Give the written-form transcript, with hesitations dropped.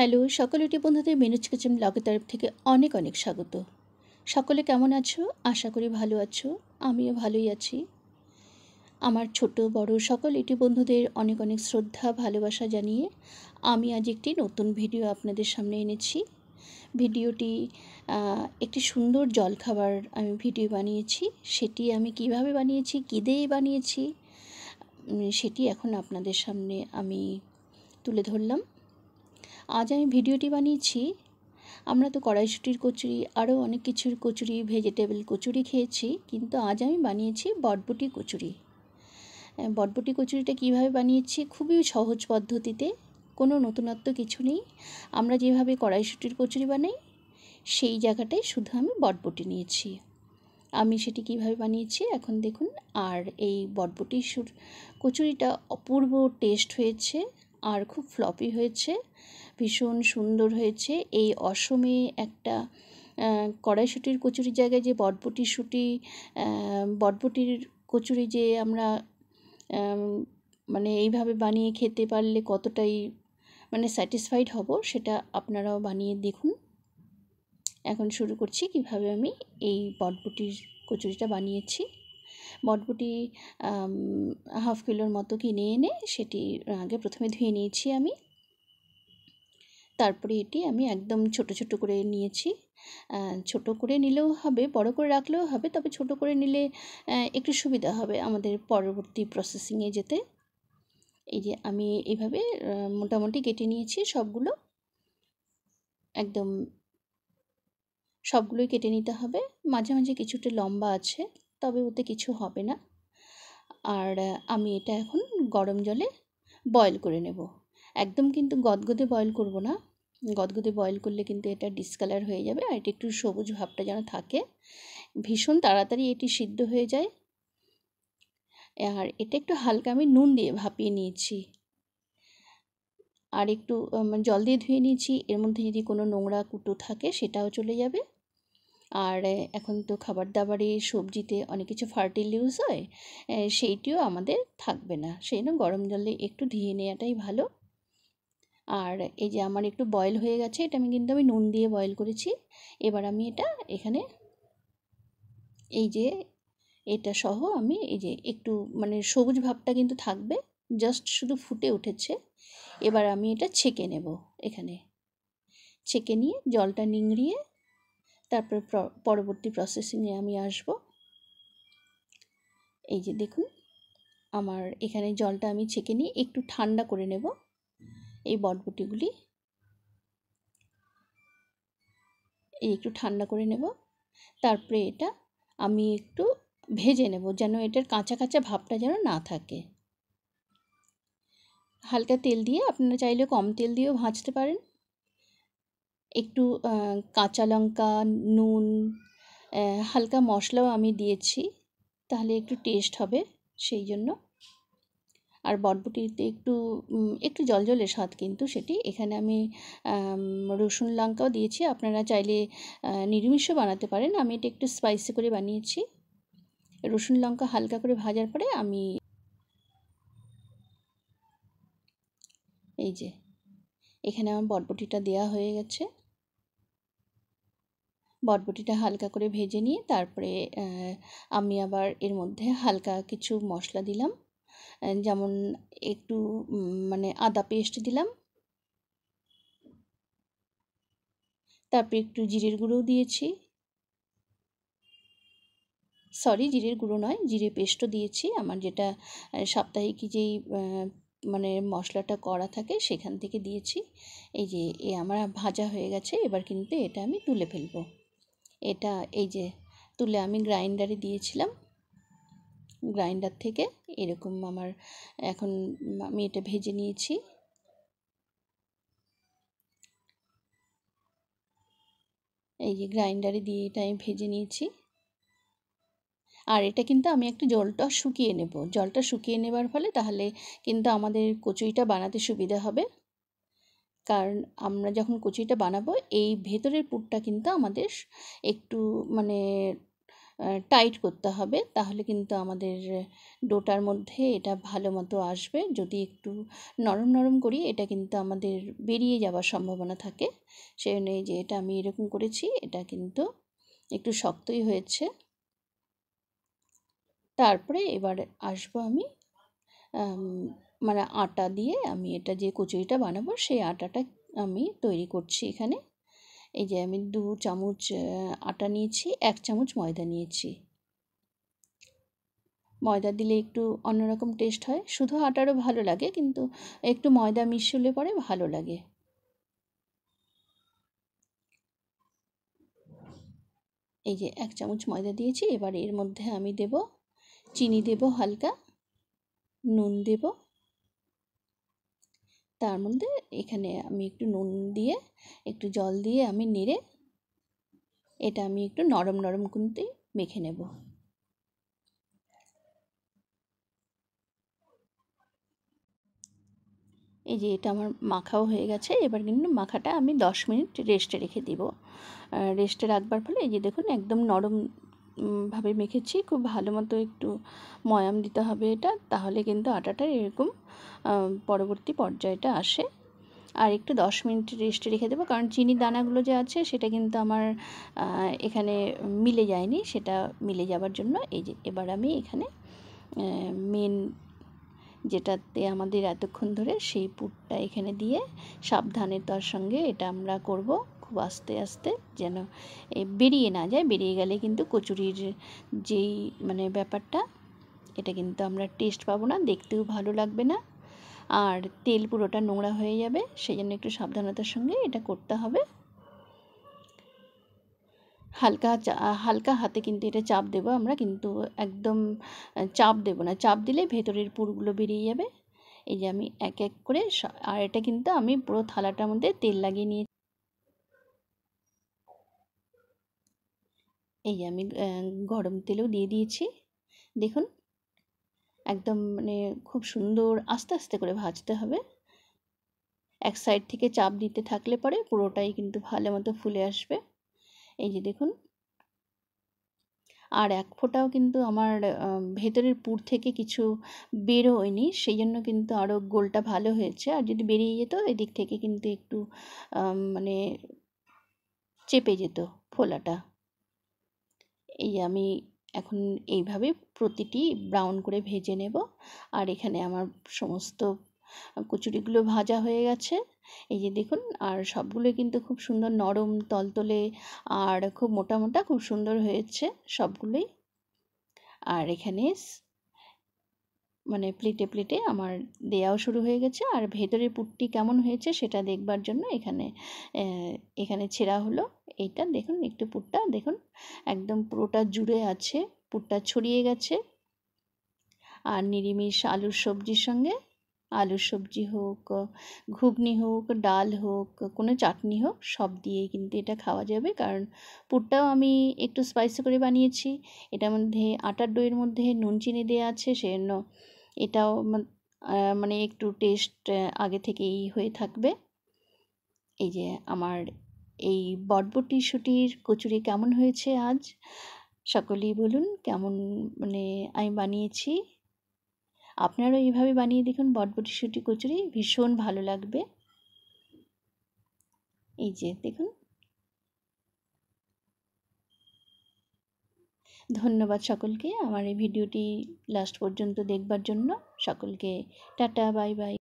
Hello সকল YouTube বন্ধুদের মিনুজ kitchen ব্লগের তরফ থেকে অনেক অনেক স্বাগত। সকলে কেমন আছো? আশা করি ভালো আছো। আমিও ভালোই আছি। আমার ছোট বড় সকল ইউটিউব বন্ধুদের অনেক অনেক শ্রদ্ধা ভালোবাসা জানিয়ে আমি আজ একটি নতুন ভিডিও আপনাদের সামনে এনেছি। ভিডিওটি একটি সুন্দর জলখাবার আমি ভিডিও বানিয়েছি। সেটি আমি কিভাবে বানিয়েছি, কী দিয়ে বানিয়েছি সেটি এখন আপনাদের সামনে আমি তুলে ধরলাম। আজ আমি ভিডিওটি বানিয়েছি, আমরা তো কড়াইশুঁটির কচুরি আরও অনেক কিছুর কচুরি, ভেজিটেবল কচুরি খেয়েছি, কিন্তু আজ আমি বানিয়েছি বটবটি কচুরি। বটবটি কচুরিটা কীভাবে বানিয়েছি, খুবই সহজ পদ্ধতিতে, কোনো নতুনত্ব কিছু নেই। আমরা যেভাবে কড়াইশুঁটির কচুরি বানাই সেই জায়গাটায় শুধু আমি বটবটি নিয়েছি। আমি সেটি কিভাবে বানিয়েছি এখন দেখুন। আর এই বটবটি কচুরিটা অপূর্ব টেস্ট হয়েছে আর খুব ফ্লপি হয়েছে, ভীষণ সুন্দর হয়েছে। এই অসমে একটা কড়াইশুঁটির কচুরির জায়গায় যে বটবটির কচুরি যে আমরা মানে এইভাবে বানিয়ে খেতে পারলে কতটাই মানে স্যাটিসফাইড হব, সেটা আপনারাও বানিয়ে দেখুন। এখন শুরু করছি কিভাবে আমি এই বটবটির কচুরিটা বানিয়েছি। বটবটি হাফ কিলোর মতো কিনে এনে সেটি আগে প্রথমে ধুয়ে নিয়েছি আমি। তারপরে এটি আমি একদম ছোট ছোট করে নিয়েছি। ছোট করে নিলেও হবে, বড় করে রাখলেও হবে, তবে ছোট করে নিলে একটু সুবিধা হবে আমাদের পরবর্তী প্রসেসিংয়ে যেতে। এই যে আমি এইভাবে মোটামুটি কেটে নিয়েছি সবগুলো, একদম সবগুলোই কেটে নিতে হবে। মাঝে মাঝে কিছুটা লম্বা আছে, তবে ওতে কিছু হবে না। আর আমি এটা এখন গরম জলে বয়েল করে নেব। একদম কিন্তু গদগদে বয়েল করব না, গদগদে বয়েল করলে কিন্তু এটা ডিসকালার হয়ে যাবে। আর এটা একটু সবুজ ভাবটা যেন থাকে, ভীষণ তাড়াতাড়ি এটি সিদ্ধ হয়ে যায়। আর এটা একটু হালকা আমি নুন দিয়ে ভাপিয়ে নিয়েছি, আর একটু জল দিয়ে ধুয়ে নিয়েছি। এর মধ্যে যদি কোনো নোংরা কুটো থাকে সেটাও চলে যাবে। আর এখন তো খাবার দাবারে সবজিতে অনেক কিছু ফার্টিল ইউজ হয়, সেইটিও আমাদের থাকবে না, সেই জন্য গরম জলে একটু ধুয়ে নেওয়াটাই ভালো। আর এই যে আমার একটু বয়েল হয়ে গেছে, এটা কিন্তু আমি নুন দিয়ে বয়েল করেছি। এবার আমি এটা এখানে এই যে এটা সহ আমি এই যে একটু মানে সবুজ ভাবটা কিন্তু থাকবে, জাস্ট শুধু ফুটে উঠেছে। এবার আমি এটা ছেঁকে নেব, এখানে ছেঁকে নিয়ে জলটা নিংড়িয়ে তারপর পরবর্তী প্রসেসিংয়ে আমি আসব। এই যে দেখুন, আমার এখানে জলটা আমি ছেঁকে নিয়ে একটু ঠান্ডা করে নেব। এই বটবটিগুলি এই একটু ঠান্ডা করে নেব। তারপরে এটা আমি একটু ভেজে নেব, যেন এটার কাঁচা কাঁচা ভাবটা যেন না থাকে। হালকা তেল দিয়ে, আপনারা চাইলে কম তেল দিয়েও ভাজতে পারেন। একটু কাঁচা লঙ্কা, নুন, হালকা মশলাও আমি দিয়েছি, তাহলে একটু টেস্ট হবে সেই জন্য। আর বটবটিতে একটু একটু জলজলে স্বাদ, কিন্তু সেটি এখানে আমি রসুন লঙ্কাও দিয়েছি। আপনারা চাইলে নিরামিষও বানাতে পারেন, আমি এটা একটু স্পাইসি করে বানিয়েছি। রসুন লঙ্কা হালকা করে ভাজার পরে আমি এই যে এখানে আমার বটবটিটা দেওয়া হয়ে গেছে। বটবটিটা হালকা করে ভেজে নিয়ে তারপরে আমি আবার এর মধ্যে হালকা কিছু মশলা দিলাম, যেমন একটু মানে আদা পেস্ট দিলাম, তারপরে একটু জিরের গুঁড়োও দিয়েছি, সরি জিরের গুঁড়ো নয়, জিরে পেস্টও দিয়েছি। আমার যেটা সাপ্তাহিক যেই মানে মশলাটা করা থাকে সেখান থেকে দিয়েছি। এই যে আমার ভাজা হয়ে গেছে, এবার কিন্তু এটা আমি তুলে ফেলবো। এটা এই যে তুলে আমি গ্রাইন্ডারে দিয়েছিলাম, গ্রাইন্ডার থেকে এরকম আমার এখন আমি এটা ভেজে নিয়েছি। এই যে গ্রাইন্ডারে দিয়ে এটা আমি ভেজে নিয়েছি। আর এটা কিন্তু আমি একটু জলটা শুকিয়ে নেব, জলটা শুকিয়ে নেবার ফলে তাহলে কিন্তু আমাদের কচুরিটা বানাতে সুবিধা হবে। কারণ আমরা যখন কচুরিটা বানাবো এই ভেতরের পুরটা কিন্তু আমাদের একটু মানে টাইট করতে হবে, তাহলে কিন্তু আমাদের ডোটার মধ্যে এটা ভালো মতো আসবে। যদি একটু নরম নরম করি এটা কিন্তু আমাদের বেরিয়ে যাওয়ার সম্ভাবনা থাকে। সেই জন্য এই যে এটা আমি এরকম করেছি, এটা কিন্তু একটু শক্তই হয়েছে। তারপরে এবার আসবো আমি মানে আটা দিয়ে আমি এটা যে কচুরিটা বানাবো সেই আটাটা আমি তৈরি করছি এখানে। এই যে আমি 2 চামচ আটা নিয়েছি, 1 চামচ ময়দা নিয়েছি। ময়দা দিলে একটু অন্যরকম টেস্ট হয়, শুধু আটারও ভালো লাগে, কিন্তু একটু ময়দা মিশলে পরে ভালো লাগে। এই যে 1 চামচ ময়দা দিয়েছি, এবার এর মধ্যে আমি দেব চিনি, দেব হালকা নুন, দেব তার মধ্যে এখানে আমি একটু নুন দিয়ে একটু জল দিয়ে আমি নেড়ে এটা আমি একটু নরম নরম করে মেখে নেব। এই যে এটা আমার মাখাও হয়ে গেছে। এবার কিন্তু মাখাটা আমি 10 মিনিট রেস্টে রেখে দিব। রেস্টে রাখবার ফলে এই যে দেখুন একদম নরম ভাবে মেখেছি। খুব ভালো মতো একটু ময়াম দিতে হবে এটা, তাহলে কিন্তু আটাটা এরকম পরবর্তী পর্যায়টা আসে। আর একটু 10 মিনিট রেস্টে রেখে দেবো, কারণ চিনির দানাগুলো যে আছে সেটা কিন্তু আমার এখানে মিলে যায়নি। সেটা মিলে যাবার জন্য এই যে এবার আমি এখানে মেন যেটাতে আমাদের এতক্ষণ ধরে সেই পুরটা এখানে দিয়ে সাবধানে তার সঙ্গে এটা আমরা করব খুব আস্তে আস্তে, যেন বেরিয়ে না যায়। বেরিয়ে গেলে কিন্তু কচুরির যেই মানে ব্যাপারটা, এটা কিন্তু আমরা টেস্ট পাবো না, দেখতেও ভালো লাগবে না, আর তেল পুরোটা নোংরা হয়ে যাবে। সেই জন্য একটু সাবধানতার সঙ্গে এটা করতে হবে। হালকা হাতে কিন্তু এটা চাপ দেবো আমরা, কিন্তু একদম চাপ দেবো না। চাপ দিলে ভেতরের পুরগুলো বেরিয়ে যাবে। এই যে আমি এক এক করে আর এটা কিন্তু আমি পুরো থালাটার মধ্যে তেল লাগিয়ে নিয়ে এই যে আমি গরম তেলও দিয়ে দিয়েছি। দেখুন একদম মানে খুব সুন্দর আস্তে আস্তে করে ভাজতে হবে। এক সাইড থেকে চাপ দিতে থাকলে পরে পুরোটাই কিন্তু ভালো মতো ফুলে আসবে। এই যে দেখুন, আর এক ফোঁটাও কিন্তু আমার ভেতরের পুর থেকে কিছু বেরোয়নি, সেই জন্য কিন্তু আরও গোলটা ভালো হয়েছে। আর যদি বেরিয়ে যেত এদিক থেকে কিন্তু একটু মানে চেপে যেত ফোলাটা। এই আমি এখন এইভাবে প্রতিটি ব্রাউন করে ভেজে নেব। আর এখানে আমার সমস্ত কচুরিগুলো ভাজা হয়ে গেছে। এই যে দেখুন, আর সবগুলোই কিন্তু খুব সুন্দর নরম তলতলে আর খুব মোটা মোটা, খুব সুন্দর হয়েছে সবগুলোই। আর এখানে মানে প্লেটে প্লেটে আমার দেয়াও শুরু হয়ে গেছে। আর ভেতরের পুরটি কেমন হয়েছে সেটা দেখবার জন্য এখানে ছেঁড়া হলো। এইটা দেখুন, একটু পুরটা দেখুন একদম পুরোটা জুড়ে আছে, পুরটা ছড়িয়ে গেছে। আর নিরামিষ আলুর সবজির সঙ্গে, আলুর সবজি হোক, ঘুগনি হোক, ডাল হোক, কোনো চাটনি হোক, সব দিয়েই কিন্তু এটা খাওয়া যাবে। কারণ পুরটাও আমি একটু স্পাইসি করে বানিয়েছি। এটার মধ্যে আটার দইয়ের মধ্যে নুন চিনি দেওয়া আছে, সেজন্য এটাও মানে একটু টেস্ট আগে থেকেই হয়ে থাকবে। এই যে আমার এই বটবটি-শুঁটির কচুরি কেমন হয়েছে আজ সকলেই বলুন, কেমন মানে আমি বানিয়েছি। আপনারাও এইভাবে বানিয়ে দেখুন বটবটি-শুঁটি কচুরি, ভীষণ ভালো লাগবে। এই যে দেখুন, ধন্যবাদ সকলকে আমার এই ভিডিওটি লাস্ট পর্যন্ত দেখবার জন্য। সকলকে টাটা, বাই বাই।